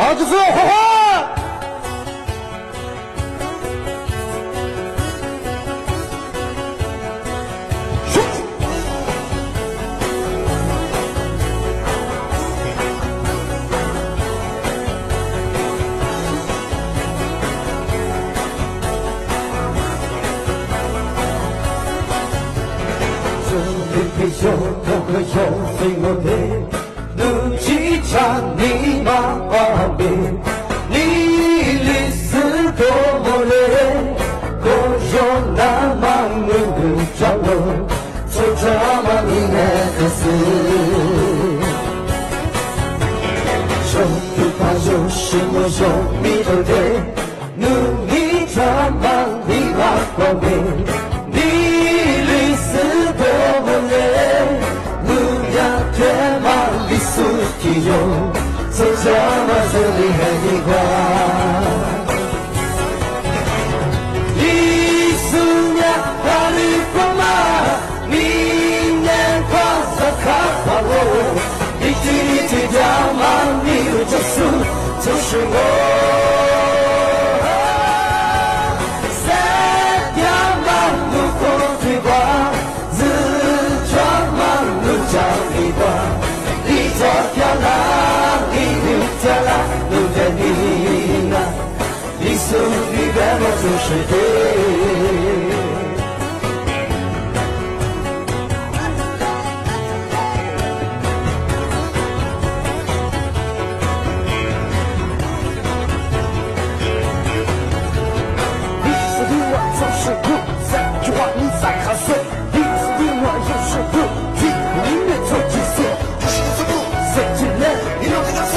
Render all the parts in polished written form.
好，这次花花。有都可有飞我的路几场你马画面你历史多么累我有那么努力找我就这么你的死有不怕有什么有你都得努力这么你马画面走这么这里很一块一四年法律光芒明年光色卡花我一句掉吗你有这数就是我三条马路过对挂自装马路叫你挂你做漂亮路在你那，你手里边我就是对。你是另外就是路，三句话你在瞌睡。你是另外又是路，听音乐做几岁，这是什么？谁进来？你留给他说。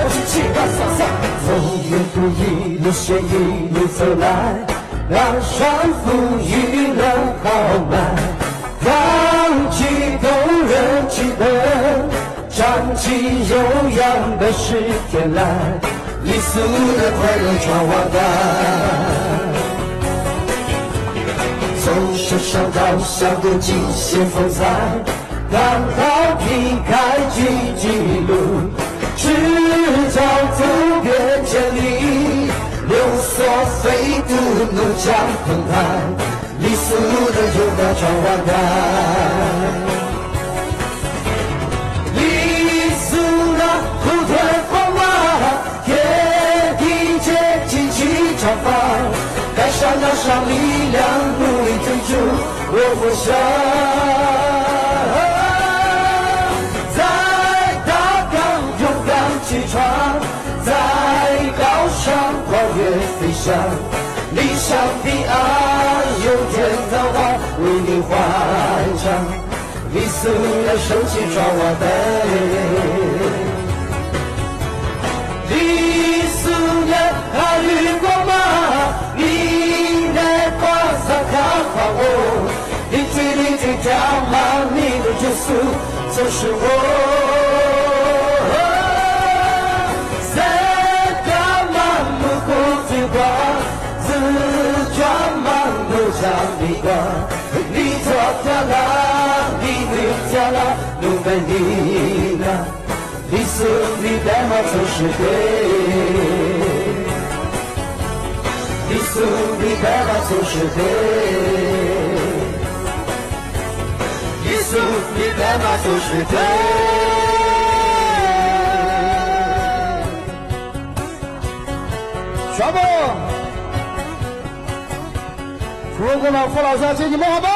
我是气干上上，风雨不一路险一路走来，让山风雨能豪迈，让激动人气的战绩悠扬的十天来，一速的快乐闯王道，从山上到下的极限风采，刚好劈开几路。赤脚走遍千里，流索飞渡怒江澎湃，离俗的有那闯王台，离俗的后退荒马，天地间尽起长发，该上要上力量，努力追逐我梦想。起床，在高山跨越飞翔，理想彼岸有天堂啊，为你欢唱，你素来升起闯我的，你素来爱绿光芒，你来光洒看花我，你最跳马，你的结束就是我。你挂，你做漂亮，你留下了路在你那，你手里代码就是对，你手里代码就是对，你手里代码就是对。宣布。如果呢，胡老师接你们好吧？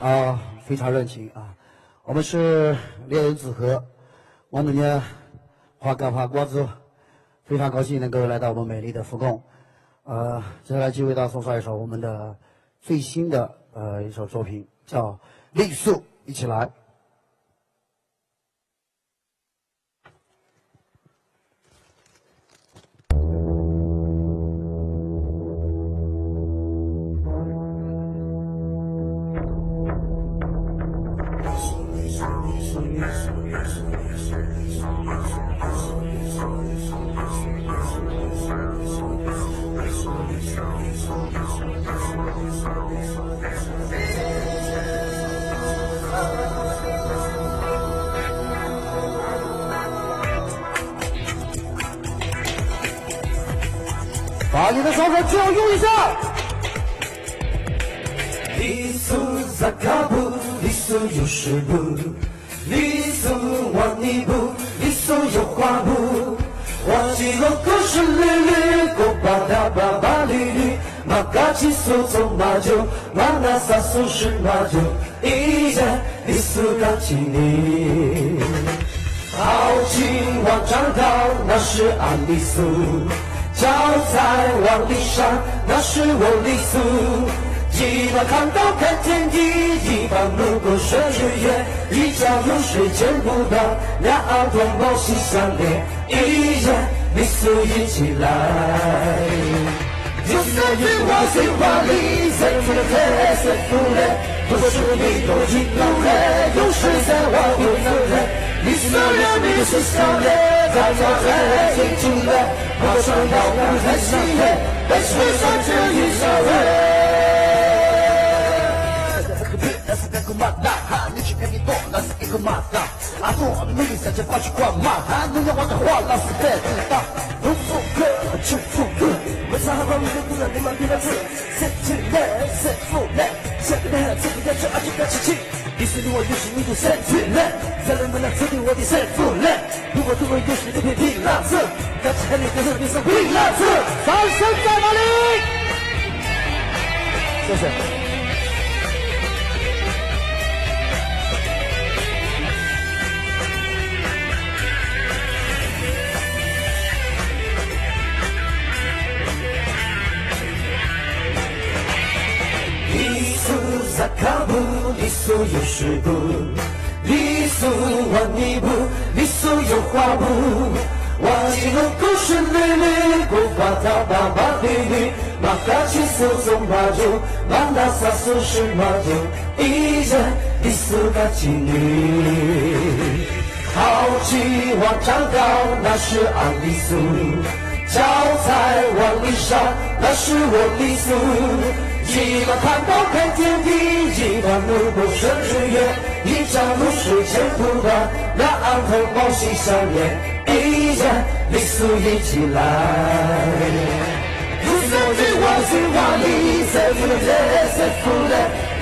啊，非常热情啊！我们是猎人组合，王总监、花干花瓜子，非常高兴能够来到我们美丽的福贡。接下来就为大家送上一首我们的最新的一首作品，叫《丽素》，一起来。你的双手就用一下。礼俗扎卡布，礼俗有十步，礼俗往你步，礼俗有花布。我记得故事里里，古巴达巴巴里里，马嘎奇苏宗马就，马那萨苏是马就，一家礼俗嘎奇尼。好景往长高，那是俺礼俗；脚在往里上，那是我礼俗。一把看到看天地，一把路过顺日月，一朝入水见不到，两耳朵毛细相连，一夜礼俗一起来。有三句话随话里，三句的特色不累，不是你都听懂了，有十三话有能人。你虽然你是小人，在家在听听了，马上要不太喜悦，但是上这一小人。你去跟你多那是一个马达，阿多你在这把去挂马，你要我的话那是太知道。不复刻就复刻，为啥把你的姑娘你们别的字，谁进来谁负来，下个人这个要求阿就该起气。你是我有时你就生气了，在人们那指定我的胜负了。如果对我有时这片皮拉子，但是看你的手里是皮拉子，掌声在哪里？谢谢。礼俗扎卡布，礼俗有十步，礼俗往你步，礼俗有花布。忘记了故事里里，古巴达巴巴里里，马嘎奇苏宗马就，马那萨苏是马就，一家礼俗嘎奇里。好气往长高，那是俺礼俗；脚在往里上，那是我礼俗。一把看刀看天地，一把路过顺日月，一朝露水见不到，两岸头毛细相连，一家礼俗一起来。不三句话句话里，三句人三副人，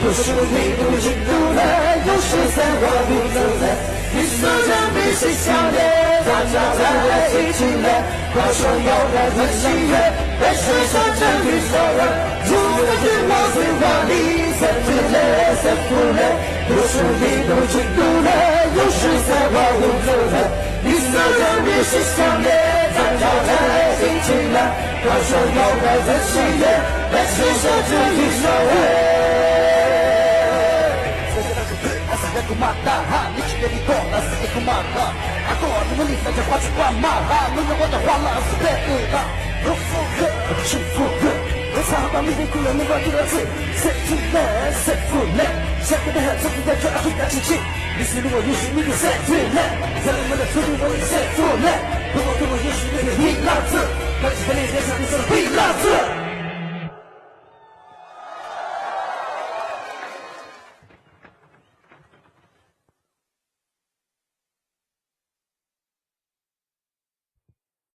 不是你不知道的，有十三话不能来。你说着你是想的，大家在一起来，快说要来很喜悦，但是上这里少人。如果对我对话里，三句人三副人，不是你不知道的，有十三话不能来。你说着你是想的，大家在一起来，快说要来很喜悦，但是上这里少人。马达哈，你去跟你多那是一个马达，阿多你们里在这花去挂马哈，你要我的话那是太对了，不复刻去复刻，我常把你的姑娘你把第二次，谁负来谁负来，下个的这个在这阿会打起气，你是我有时你的谁对来，在我们的处理我的谁负来，如果对我有时你的你那次，但是跟你脸上你说的